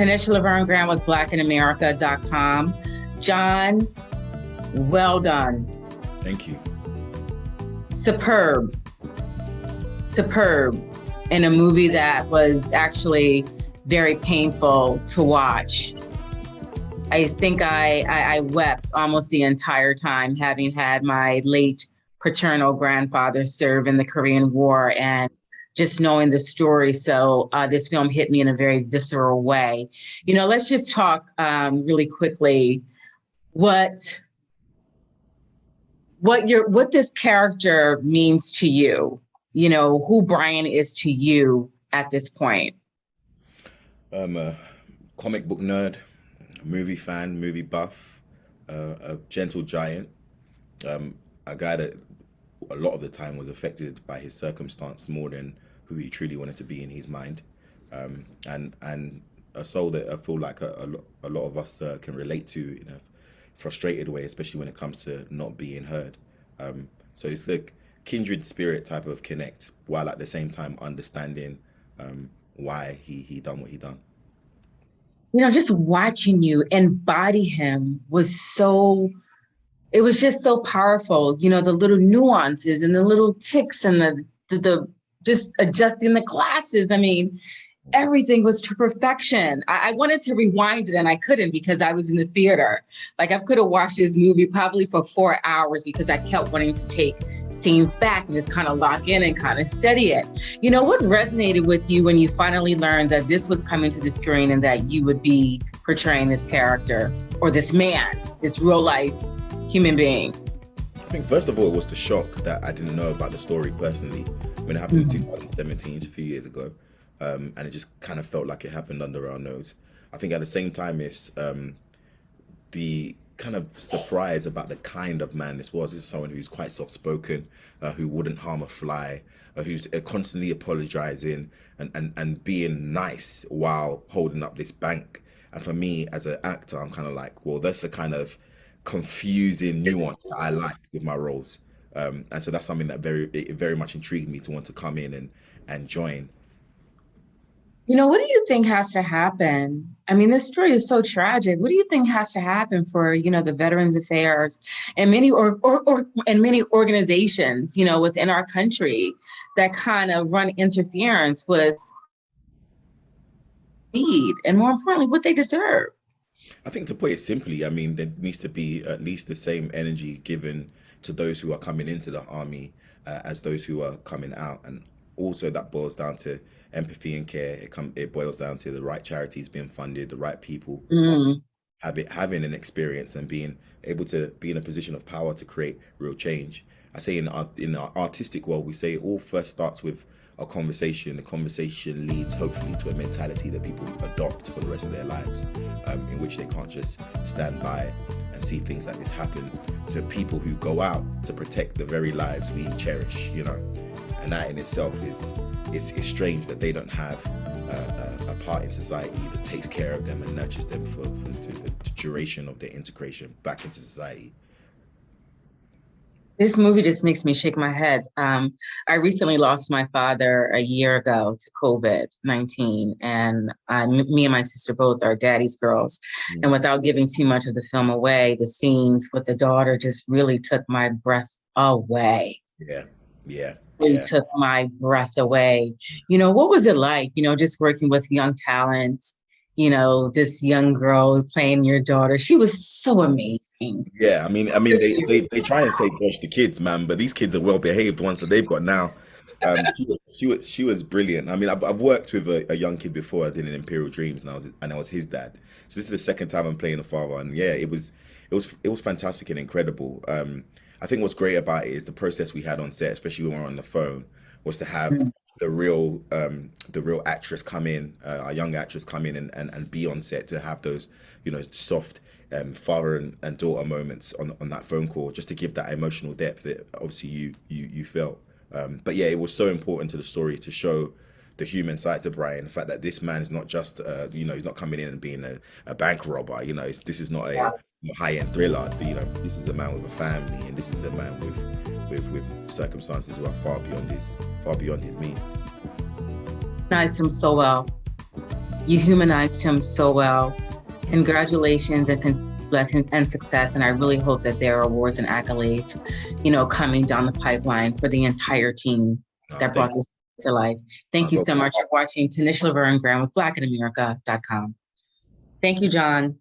Tanisha Laverne Graham with blackinamerica.com. John, well done. Thank you. Superb. In a movie that was actually very painful to watch. I think I wept almost the entire time, having had my late paternal grandfather serve in the Korean War and just knowing the story. So this film hit me in a very visceral way. You know, let's just talk really quickly what this character means to you, you know, who Brian is to you at this point. I'm a comic book nerd, movie fan, movie buff, a gentle giant, a guy that a lot of the time was affected by his circumstance more than who he truly wanted to be in his mind, and a soul that I feel like a lot of us can relate to in a frustrated way, especially when it comes to not being heard. So it's like kindred spirit type of connect, while at the same time understanding why he done what he done. You know, just watching you embody him it was just so powerful. You know, the little nuances and the little ticks and the just adjusting the glasses. I mean, everything was to perfection. I wanted to rewind it and I couldn't because I was in the theater. Like I could have watched this movie probably for 4 hours because I kept wanting to take scenes back and just kind of lock in and kind of study it. You know, what resonated with you when you finally learned that this was coming to the screen and that you would be portraying this character or this man, this real life human being? I think first of all, it was the shock that I didn't know about the story personally when it happened in 2017, a few years ago. And it just kind of felt like it happened under our nose. I think at the same time, it's the kind of surprise about the kind of man this was. This is someone who's quite soft-spoken, who wouldn't harm a fly, who's constantly apologizing and being nice while holding up this bank. And for me, as an actor, I'm kind of like, well, that's the kind of confusing nuance that I like with my roles. And so that's something that very much intrigued me to want to come in and join. You know, what do you think has to happen? I mean, this story is so tragic. What do you think has to happen for, you know, the Veterans Affairs and many many organizations, you know, within our country that kind of run interference with need and more importantly, what they deserve? I think to put it simply, I mean, there needs to be at least the same energy given to those who are coming into the army as those who are coming out. And also that boils down to empathy and care. It boils down to the right charities being funded, the right people having an experience and being able to be in a position of power to create real change. I say in our artistic world, we say it all first starts with a conversation. The conversation leads hopefully to a mentality that people adopt for the rest of their lives, in which they can't just stand by and see things like this happen to people who go out to protect the very lives we cherish, you know. And that in itself is strange that they don't have a part in society that takes care of them and nurtures them for the duration of their integration back into society. This movie just makes me shake my head. I recently lost my father a year ago to COVID-19, and me and my sister both are daddy's girls. And without giving too much of the film away, the scenes with the daughter just really took my breath away. Yeah. It took my breath away. You know, what was it like, you know, just working with young talent, you know, this young girl playing your daughter? She was so amazing. Yeah, I mean, they try and say push the kids, man, but these kids are well behaved, the ones that they've got now. She was brilliant. I mean, I've worked with a young kid before. I did in Imperial Dreams, and I was his dad. So this is the second time I'm playing a father, and yeah, it was fantastic and incredible. I think what's great about it is the process we had on set, especially when we were on the phone, was to have the real actress come in, a young actress come in and be on set, to have those, you know, soft father and daughter moments on that phone call, just to give that emotional depth that obviously you felt. But yeah, it was so important to the story to show the human side to Brian, the fact that this man is not just, you know, he's not coming in and being a bank robber. You know, this is not a high-end thriller. You know, this is a man with a family, and this is a man with circumstances who are far beyond his means. Nice him so well. You humanized him so well. Congratulations and blessings and success. And I really hope that there are awards and accolades, coming down the pipeline for the entire team that brought this to life. Thank you so much for watching Tanisha Laverne Graham with BlackInAmerica.com. Thank you, John.